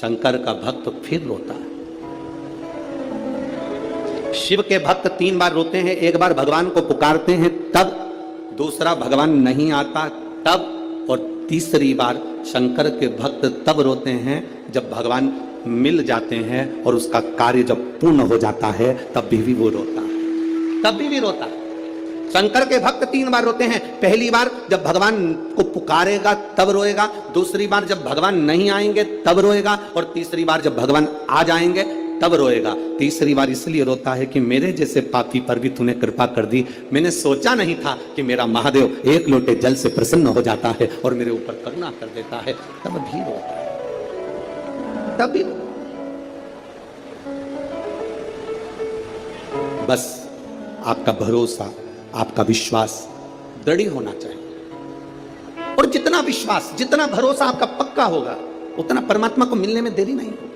शंकर का भक्त फिर रोता है। शिव के भक्त 3 बार रोते हैं, एक बार भगवान को पुकारते हैं तब, दूसरा भगवान नहीं आता तब, और तीसरी बार शंकर के भक्त तब रोते हैं जब भगवान मिल जाते हैं और उसका कार्य जब पूर्ण हो जाता है तब भी वो रोता है, तब भी रोता है। शंकर के भक्त 3 बार रोते हैं। पहली बार जब भगवान को पुकारेगा तब रोएगा, दूसरी बार जब भगवान नहीं आएंगे तब रोएगा, और तीसरी बार जब भगवान आ जाएंगे तब रोएगा। तीसरी बार इसलिए रोता है कि मेरे जैसे पापी पर भी तूने कृपा कर दी। मैंने सोचा नहीं था कि मेरा महादेव एक लोटे जल से प्रसन्न हो जाता है और मेरे ऊपर करुणा कर देता है, तब भी रोता है, तब भी। बस आपका भरोसा, आपका विश्वास दृढ़ होना चाहिए, और जितना विश्वास, जितना भरोसा आपका पक्का होगा उतना परमात्मा को मिलने में देरी नहीं होगी।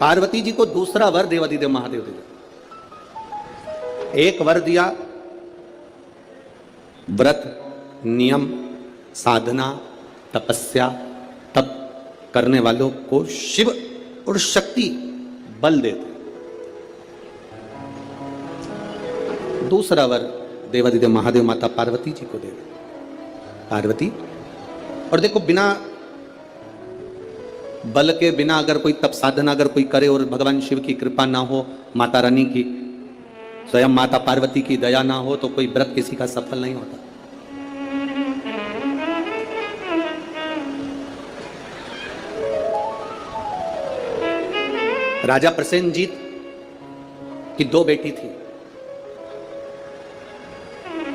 पार्वती जी को दूसरा वर देवाधिदेव महादेव दिया। एक वर दिया व्रत, नियम, साधना, तपस्या, तप करने वालों को शिव और शक्ति बल देते। दूसरा वर देवाधिदेव महादेव माता पार्वती जी को दे। पार्वती, और देखो बिना बल के, बिना अगर कोई तप साधना अगर कोई करे और भगवान शिव की कृपा ना हो, माता रानी की, स्वयं माता पार्वती की दया ना हो, तो कोई व्रत किसी का सफल नहीं होता। राजा प्रसेनजीत की 2 बेटी थी।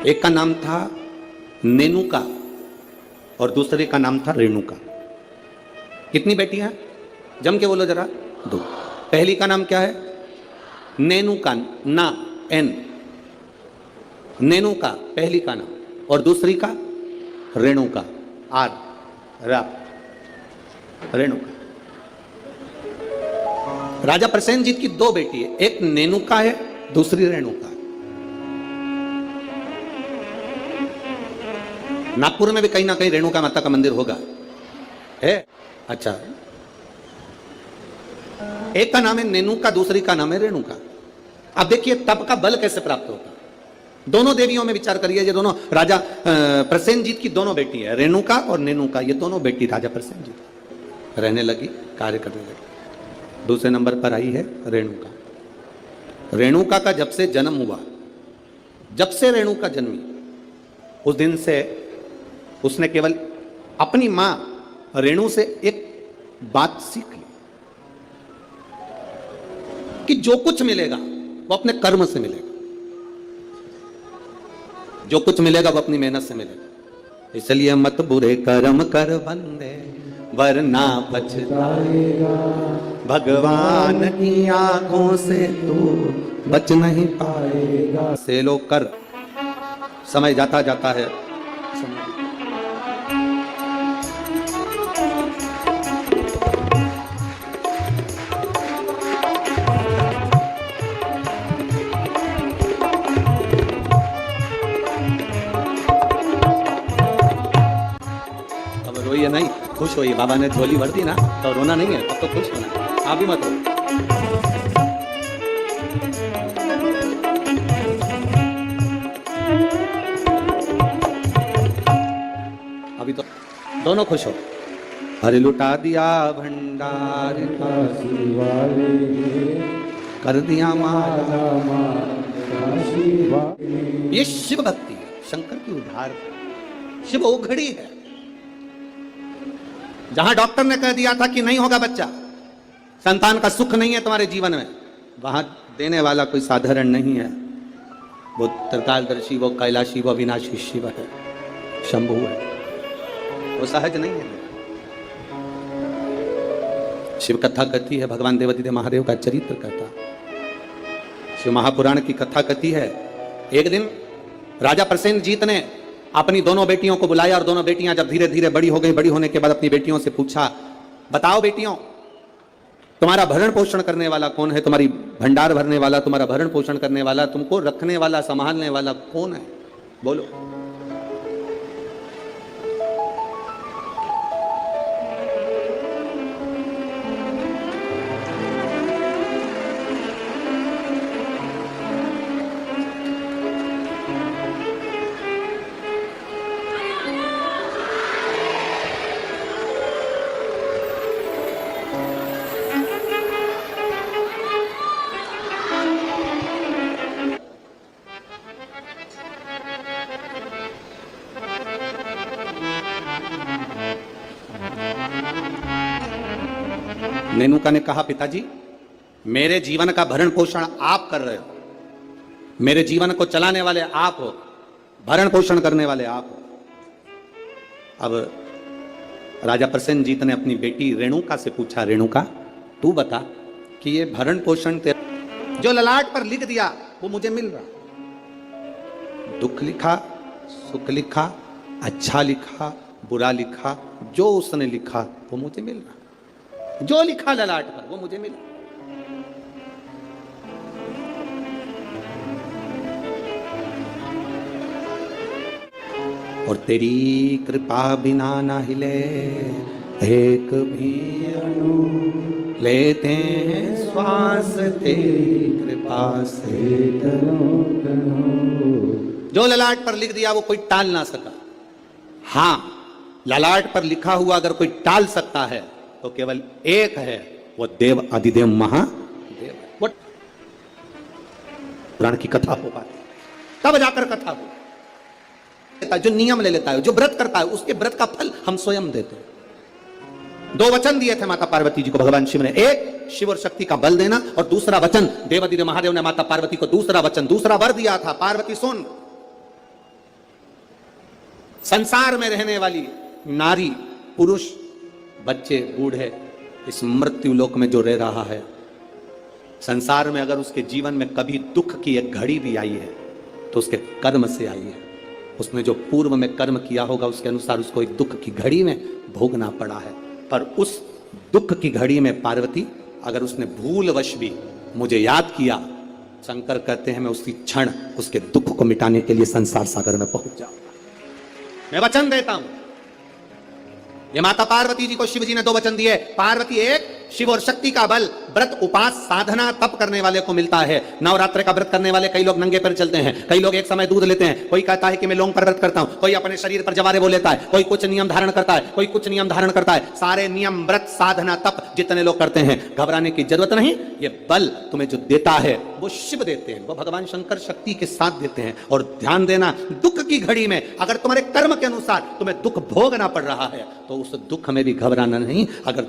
एक का नाम था नेनुका और दूसरे का नाम था रेणुका। कितनी बेटियां? जम के बोलो जरा। 2। पहली का नाम क्या है? नेनुका, ना एन, नेनुका पहली का नाम, और दूसरी का रेणुका, आर रा, रेणुका। राजा प्रसेनजीत की 2 बेटी है, एक नेनुका है, दूसरी रेणुका है। नागपुर में भी कहीं ना कहीं रेणुका माता का मंदिर होगा, है? अच्छा, एक का नाम है नेनुका, दूसरी का नाम है रेणुका। अब देखिए तप का बल कैसे प्राप्त होगा। दोनों देवियों में विचार करिए। ये दोनों राजा प्रसेनजीत की 2 बेटी है, रेणुका और नेनुका। ये दोनों बेटी राजा प्रसेनजीत रहने लगी, कार्य करने लगी। दूसरे नंबर पर आई है रेणुका। रेणुका का जब से जन्म हुआ, जब से रेणुका जन्मी, उस दिन से उसने केवल अपनी मां रेणु से एक बात सीख ली कि जो कुछ मिलेगा वो अपने कर्म से मिलेगा, जो कुछ मिलेगा वो अपनी मेहनत से मिलेगा। इसलिए मत बुरे कर्म कर बंदे वरना पछताएगा, भगवान की आंखों से तू बच नहीं पाएगा। से लो कर, समय जाता जाता है। रोइए नहीं, खुश होइए। बाबा ने झोली भर दी ना, तो रोना नहीं है, अब तो खुश होना है। आप भी मत रो। अभी तो दोनों खुश हो। अरे लुटा दिया भंडार कर दिया माला, ये शिव भक्ति है, शंकर की उधार। शिव ओघड़ी है। जहां डॉक्टर ने कह दिया था कि नहीं होगा बच्चा, संतान का सुख नहीं है तुम्हारे जीवन में, वहां देने वाला कोई साधारण नहीं है। वो त्रिकालदर्शी, वो कैलाशी, वो अविनाशी शिव है, शंभु है, वो सहज नहीं है। शिव कथा कहती है, भगवान देवाधिदेव महादेव का चरित्र कहता, शिव महापुराण की कथा कहती है। एक दिन राजा प्रसेनजीत ने अपनी 2 बेटियों को बुलाया, और दोनों बेटियां जब धीरे धीरे बड़ी हो गई, बड़ी होने के बाद अपनी बेटियों से पूछा, बताओ बेटियों, तुम्हारा भरण पोषण करने वाला कौन है? तुम्हारी भंडार भरने वाला, तुम्हारा भरण पोषण करने वाला, तुमको रखने वाला, संभालने वाला कौन है? बोलो। नेनुका ने कहा, पिताजी मेरे जीवन का भरण पोषण आप कर रहे हो, मेरे जीवन को चलाने वाले आप हो, भरण पोषण करने वाले आप हो। अब राजा प्रसेनजीत ने अपनी बेटी रेणुका से पूछा, रेणुका तू बता कि ये भरण पोषण तेरा जो ललाट पर लिख दिया वो मुझे मिल रहा, दुख लिखा, सुख लिखा, अच्छा लिखा, बुरा लिखा, जो उसने लिखा वो मुझे मिल रहा, जो लिखा ललाट पर वो मुझे मिला। और तेरी कृपा बिना ना हिले एक भी अणु, लेते हैं श्वास तेरी कृपा से तनो तनो। जो ललाट पर लिख दिया वो कोई टाल ना सका। हां, ललाट पर लिखा हुआ अगर कोई टाल सकता है तो केवल एक है, वो देव अधिदेव महादेव। वो पुराण की कथा हो पाती, तब जाकर कथा हो। जो नियम ले लेता है, जो व्रत करता है, उसके व्रत का फल हम स्वयं देते हैं। दो वचन दिए थे माता पार्वती जी को भगवान शिव ने, एक शिव और शक्ति का बल देना, और दूसरा वचन देवाधिदेव महादेव ने माता पार्वती को दूसरा वचन, दूसरा वर दिया था, पार्वती सुन, संसार में रहने वाली नारी, पुरुष, बच्चे, बूढ़े, इस मृत्यु लोक में जो रह रहा है, संसार में अगर उसके जीवन में कभी दुख की एक घड़ी भी आई है तो उसके कर्म से आई है। उसने जो पूर्व में कर्म किया होगा उसके अनुसार उसको एक दुख की घड़ी में भोगना पड़ा है। पर उस दुख की घड़ी में पार्वती, अगर उसने भूलवश भी मुझे याद किया, शंकर कहते हैं मैं उसी क्षण उसके दुख को मिटाने के लिए संसार सागर में पहुंच जाऊंगा। मैं वचन देता हूं। ये माता पार्वती जी को शिव जी ने दो वचन दिए। पार्वती एक, शिव और शक्ति का बल व्रत उपास साधना तप करने वाले को मिलता है। नवरात्र का व्रत करने वाले कई लोग नंगे पैर चलते हैं, कई लोग एक समय दूध लेते हैं, कोई कहता है कि मैं लौंग पर व्रत करता हूं, कोई अपने शरीर पर जवारे वो लेता है, कोई कुछ नियम धारण करता है, कोई कुछ नियम धारण करता है। सारे नियम व्रत साधना तप जितने लोग करते हैं, घबराने की जरूरत नहीं। ये बल तुम्हें जो देता है वो शिव देते हैं, वो भगवान शंकर शक्ति के साथ देते हैं। और ध्यान देना, दुख की घड़ी में अगर तुम्हारे कर्म के अनुसार तुम्हें दुख भोगना पड़ रहा है तो उस दुख में भी घबराना नहीं। अगर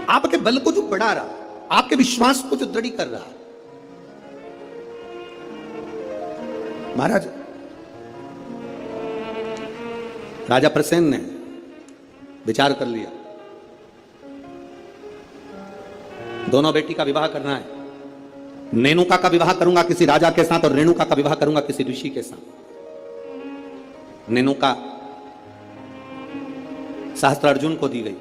आपके बल को जो बढ़ा रहा, आपके विश्वास को जो दृढ़ कर रहा। महाराज राजा प्रसेन ने विचार कर लिया, दोनों बेटी का विवाह करना है। नेनुका का विवाह करूंगा किसी राजा के साथ और रेणुका का विवाह करूंगा किसी ऋषि के साथ। नेनुका सहस्त्रार्जुन को दी गई,